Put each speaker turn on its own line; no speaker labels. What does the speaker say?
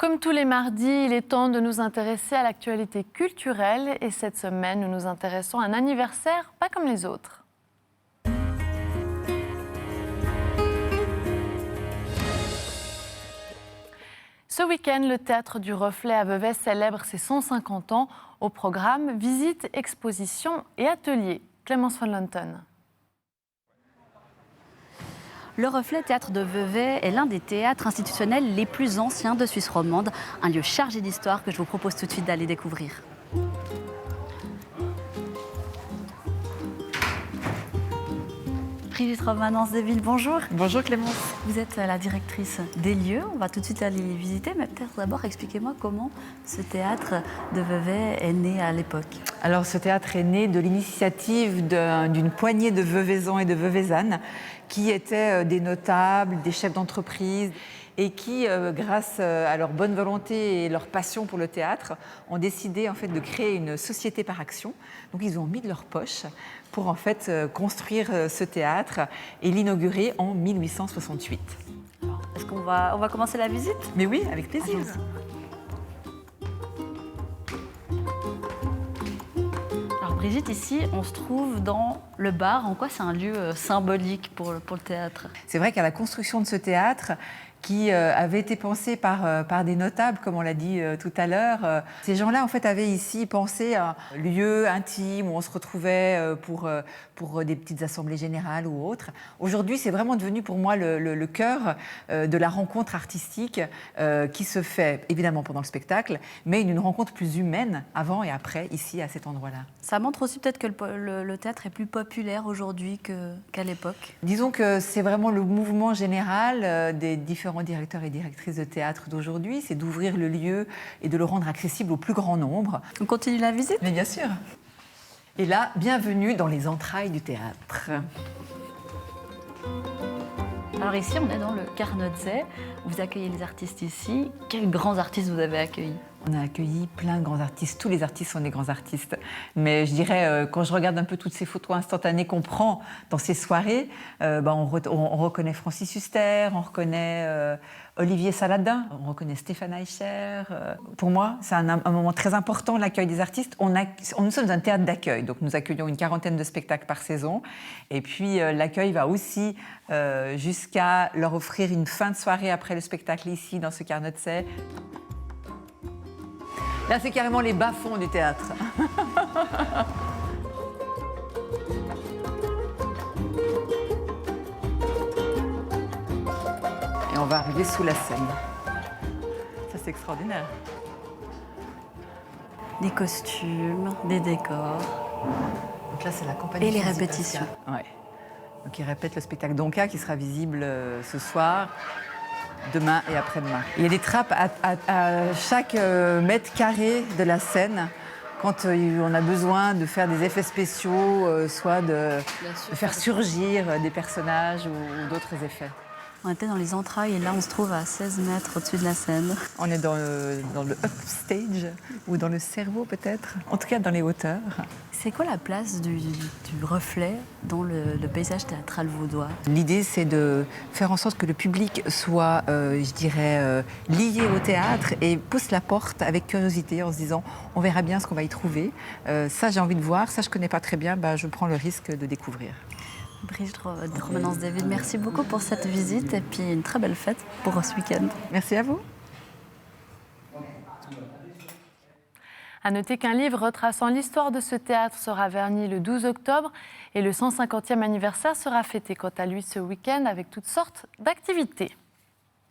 Comme tous les mardis, il est temps de nous intéresser à l'actualité culturelle et cette semaine, nous nous intéressons à un anniversaire pas comme les autres. Ce week-end, le Théâtre du Reflet à Vevey célèbre ses 150 ans. Au programme, visites, expositions et ateliers. Clémence von Lanten.
Le Reflet Théâtre de Vevey est l'un des théâtres institutionnels les plus anciens de Suisse romande, un lieu chargé d'histoire que je vous propose tout de suite d'aller découvrir. Brigitte Romanens-Deville, bonjour.
Bonjour Clémence.
Vous êtes la directrice des lieux, on va tout de suite aller les visiter, mais peut-être d'abord expliquez-moi comment ce théâtre de Vevey est né à l'époque.
Alors ce théâtre est né de l'initiative d'une poignée de Veuvaisans et de Veuvaisannes qui étaient des notables, des chefs d'entreprise et qui, grâce à leur bonne volonté et leur passion pour le théâtre, ont décidé en fait de créer une société par action. Donc ils ont mis de leur poche pour en fait construire ce théâtre et l'inaugurer en 1868.
Est-ce qu'on va commencer la visite?
Mais oui, avec plaisir.
Alors Brigitte, ici, on se trouve dans le bar. En quoi c'est un lieu symbolique pour le théâtre?
C'est vrai qu'à la construction de ce théâtre, qui avait été pensé par des notables, comme on l'a dit tout à l'heure. Ces gens-là, en fait, avaient ici pensé à un lieu intime où on se retrouvait pour des petites assemblées générales ou autres. Aujourd'hui, c'est vraiment devenu pour moi le cœur de la rencontre artistique qui se fait évidemment pendant le spectacle, mais une rencontre plus humaine avant et après, ici, à cet endroit-là.
Ça montre aussi peut-être que le théâtre est plus populaire aujourd'hui qu'à l'époque.
Disons que c'est vraiment le mouvement général des différents directeurs et directrices de théâtre d'aujourd'hui, c'est d'ouvrir le lieu et de le rendre accessible au plus grand nombre.
On continue la visite?
Mais bien sûr. Et là, bienvenue dans les entrailles du théâtre.
Alors ici, on est dans le Carnotset. Vous accueillez les artistes ici. Quels grands artistes vous avez accueillis?
On a accueilli plein de grands artistes. Tous les artistes sont des grands artistes. Mais je dirais, quand je regarde un peu toutes ces photos instantanées qu'on prend dans ces soirées, on reconnaît Francis Huster, on reconnaît Olivier Saladin, on reconnaît Stéphane Eicher. Pour moi, c'est un moment très important, l'accueil des artistes. Nous sommes un théâtre d'accueil, donc nous accueillons une quarantaine de spectacles par saison. Et puis l'accueil va aussi jusqu'à leur offrir une fin de soirée après le spectacle ici, dans ce Carnotset. Là, c'est carrément les bas-fonds du théâtre. Et on va arriver sous la scène. Ça, c'est extraordinaire.
Des costumes, des décors.
Donc là, c'est la compagnie.
Et les répétitions.
Ouais. Donc, ils répètent le spectacle Donka qui sera visible ce soir, demain et après-demain. Il y a des trappes à chaque mètre carré de la scène quand on a besoin de faire des effets spéciaux, soit de faire surgir des personnages ou d'autres effets.
On était dans les entrailles et là on se trouve à 16 mètres au-dessus de la scène.
On est dans le upstage ou dans le cerveau peut-être, en tout cas dans les hauteurs.
C'est quoi la place du reflet dans le paysage théâtral vaudois?
L'idée, c'est de faire en sorte que le public soit, je dirais, lié au théâtre et pousse la porte avec curiosité en se disant on verra bien ce qu'on va y trouver. Ça, j'ai envie de voir, ça, je ne connais pas très bien, je prends le risque de découvrir.
Brigitte Romanens-Deville, merci beaucoup pour cette visite et puis une très belle fête pour ce week-end.
Merci à vous.
À noter qu'un livre retraçant l'histoire de ce théâtre sera verni le 12 octobre et le 150e anniversaire sera fêté quant à lui ce week-end avec toutes sortes d'activités.